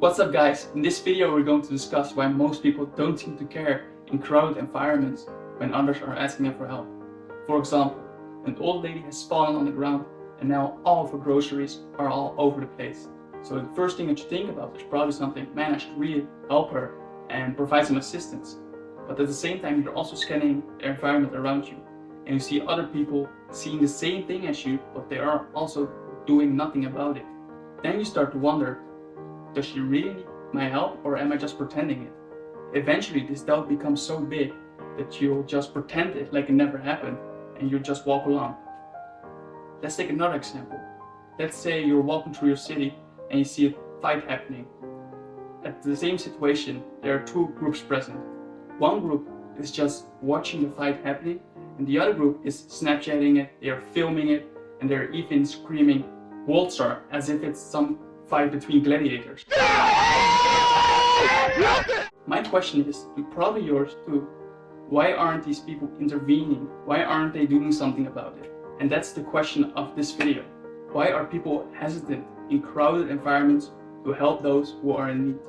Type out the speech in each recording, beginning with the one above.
What's up guys, in this video we're going to discuss why most people don't seem to care in crowded environments when others are asking them for help. For example, an old lady has fallen on the ground and now all of her groceries are all over the place. So the first thing that you think about is probably something, man, I should really help her and provide some assistance. But at the same time you're also scanning the environment around you and you see other people seeing the same thing as you, but they are also doing nothing about it. Then you start to wonder, does she really need my help or am I just pretending it? Eventually this doubt becomes so big that you'll just pretend it like it never happened and you just walk along. Let's take another example. Let's say you're walking through your city and you see a fight happening. At the same situation, there are two groups present. One group is just watching the fight happening and the other group is Snapchatting it, they are filming it, and they're even screaming Waltzer as if it's some fight between gladiators. My question is, and probably yours too, why aren't these people intervening? Why aren't they doing something about it? And that's the question of this video. Why are people hesitant in crowded environments to help those who are in need?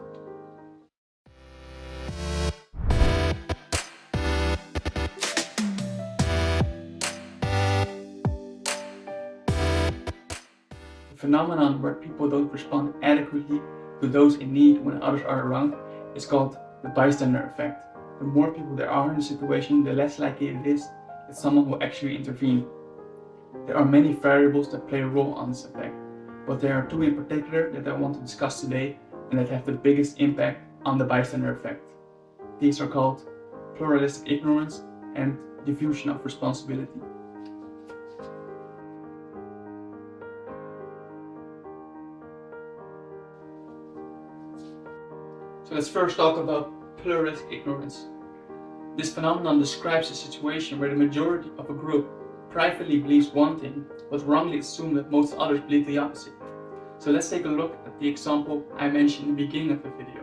The phenomenon where people don't respond adequately to those in need when others are around is called the bystander effect. The more people there are in the situation, the less likely it is that someone will actually intervene. There are many variables that play a role on this effect, but there are two in particular that I want to discuss today and that have the biggest impact on the bystander effect. These are called pluralistic ignorance and diffusion of responsibility. So let's first talk about pluralistic ignorance. This phenomenon describes a situation where the majority of a group privately believes one thing, but wrongly assume that most others believe the opposite. So let's take a look at the example I mentioned in the beginning of the video,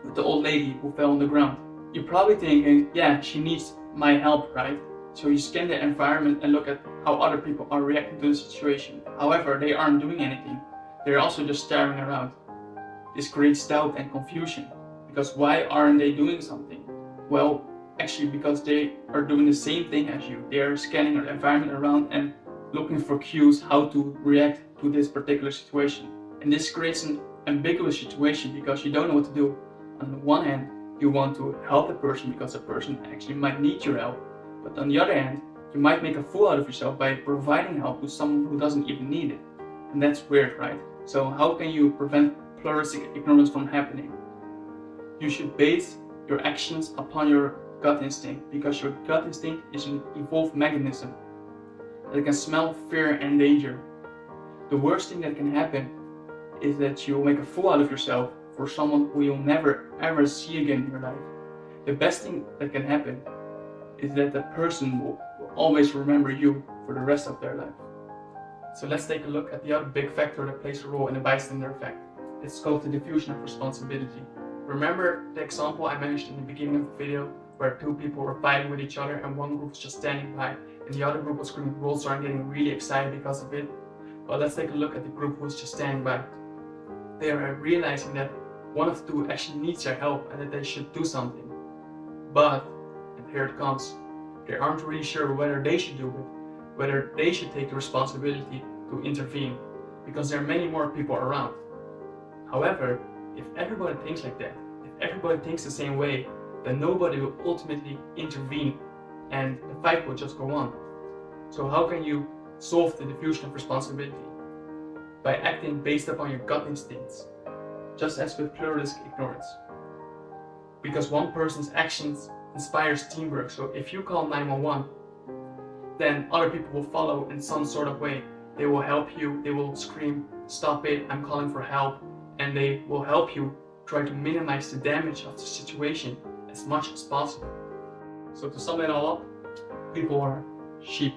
with the old lady who fell on the ground. You're probably thinking, yeah, she needs my help, right? So you scan the environment and look at how other people are reacting to the situation. However, they aren't doing anything. They're also just staring around. This creates doubt and confusion, because why aren't they doing something? Well, actually because they are doing the same thing as you. They are scanning the environment around and looking for cues how to react to this particular situation. And this creates an ambiguous situation because you don't know what to do. On the one hand, you want to help a person because a person actually might need your help. But on the other hand, you might make a fool out of yourself by providing help to someone who doesn't even need it. And that's weird, right? So how can you prevent pluralistic ignorance from happening? You should base your actions upon your gut instinct, because your gut instinct is an evolved mechanism that can smell fear and danger. The worst thing that can happen is that you'll make a fool out of yourself for someone who you'll never ever see again in your life. The best thing that can happen is that the person will always remember you for the rest of their life. So let's take a look at the other big factor that plays a role in the bystander effect. It's called the diffusion of responsibility. Remember the example I mentioned in the beginning of the video where two people were fighting with each other and one group was just standing by and the other group was screaming Waltzer and getting really excited because of it? Well, let's take a look at the group who was just standing by. They are realizing that one of the two actually needs their help and that they should do something. But, and here it comes, they aren't really sure whether they should do it, whether they should take the responsibility to intervene, because there are many more people around. However, if everybody thinks like that, if everybody thinks the same way, then nobody will ultimately intervene and the fight will just go on. So how can you solve the diffusion of responsibility? By acting based upon your gut instincts, just as with pluralistic ignorance. Because one person's actions inspires teamwork, so if you call 911, then other people will follow in some sort of way. They will help you, they will scream, stop it, I'm calling for help, and they will help you try to minimize the damage of the situation as much as possible. So to sum it all up, people are sheep.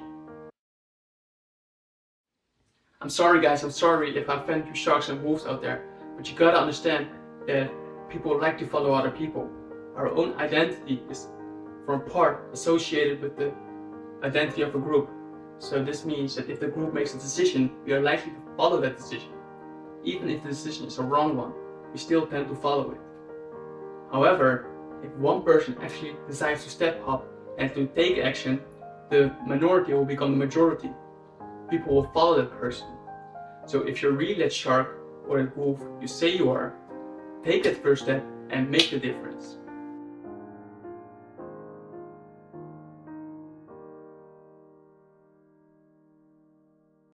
I'm sorry guys, I'm sorry if I offend you sharks and wolves out there, but you gotta understand that people like to follow other people. Our own identity is for a part associated with the identity of a group. So this means that if the group makes a decision, we are likely to follow that decision, even if the decision is a wrong one. we still tend to follow it. However, if one person actually decides to step up and to take action, the minority will become the majority. People will follow that person. So if you're really that shark or that wolf you say you are, take that first step and make the difference.